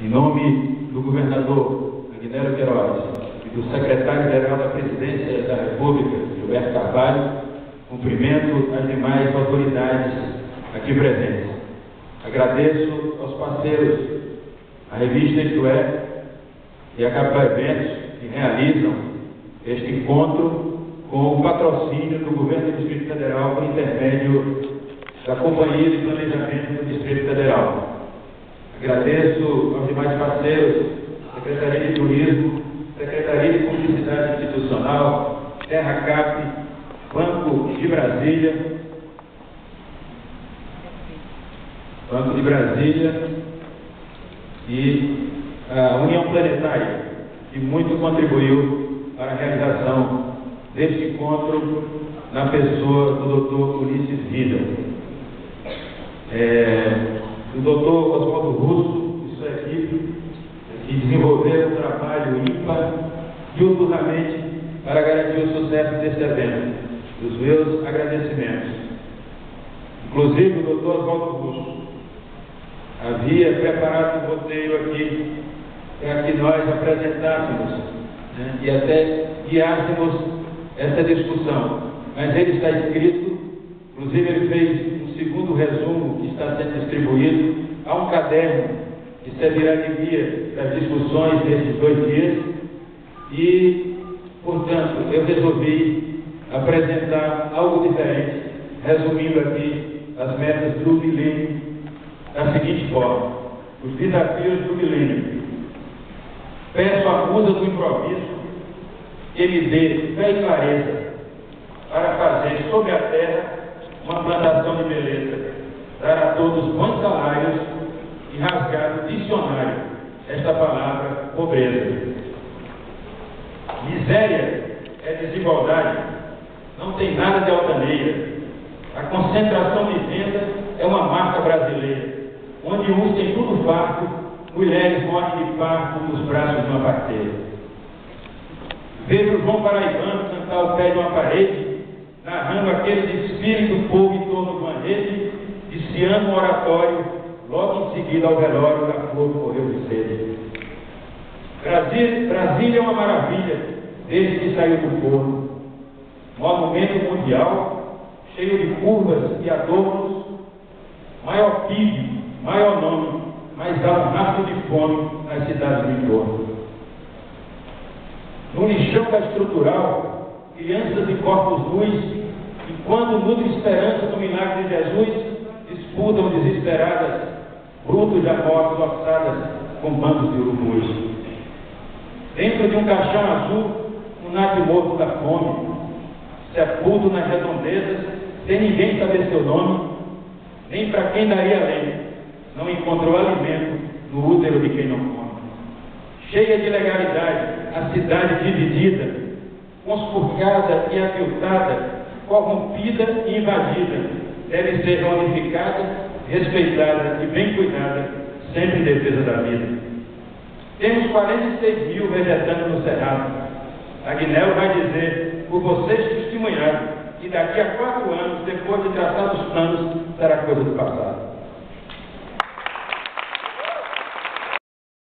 Em nome do governador Agnello Queiroz e do secretário-geral da Presidência da República, Gilberto Carvalho, cumprimento as demais autoridades aqui presentes. Agradeço aos parceiros, a revista Isto É e a Capital Eventos, que realizam este encontro com o patrocínio do Governo do Distrito Federal por intermédio da Companhia de Planejamento do Distrito Federal. Agradeço aos demais parceiros, Secretaria de Turismo, Secretaria de Publicidade Institucional, TerraCap, Banco de Brasília, e a União Planetária, que muito contribuiu para a realização deste encontro na pessoa do Dr. Ulisses Vida. O Dr. Oswaldo Russo e sua equipe, que desenvolveram um trabalho ímpar diuturnamente para garantir o sucesso deste evento. Os meus agradecimentos. Inclusive, o Dr. Oswaldo Russo havia preparado um roteiro aqui para que nós apresentássemos, e até guiássemos essa discussão. Mas ele está escrito, inclusive ele fez um segundo resumo que está sendo distribuído. Há um caderno que servirá de guia das discussões desses 2 dias e, portanto, eu resolvi apresentar algo diferente, resumindo aqui as metas do milênio da seguinte forma: os desafios do milênio. Peço à musa do improviso que me dê fé e clareza para fazer sobre a terra uma plantação de beleza, dar a todos bons salários e rasgar do dicionário esta palavra pobreza. Miséria é desigualdade, não tem nada de altaneira. A concentração de renda é uma marca brasileira, onde uns têm tudo farto, mulheres morrem de parto nos braços de uma parteira. Vejo João Paraibano cantar ao pé de uma parede, narrando aquele desfile do povo em torno de uma rede, viciando um oratório, logo em seguida ao velório da flor que morreu de sede. Brasília é uma maravilha, desde que saiu do forno. Monumento mundial, cheio de curvas e adornos, maior PIB, maior nome, mas há um rastro de fome nas cidades do entorno. No lixão da estrutural, crianças e corpos nus, enquanto nutre esperança do milagre de Jesus, disputam desesperadas, brutos de amostras orçadas com bandos de urubus. Dentro de um caixão azul, um natimorto da fome, sepulto nas redondezas, sem ninguém saber seu nome, nem para quem daria lei, não encontrou alimento no útero de quem não come. Cheia de legalidade, a cidade dividida, conspurcada e aviltada, corrompida e invadida, deve ser reunificada, respeitada e bem cuidada, sempre em defesa da vida. Temos 46 mil vegetando no Cerrado. Agnello vai dizer, por vocês testemunharem, que daqui a 4 anos, depois de traçar os planos, será coisa do passado.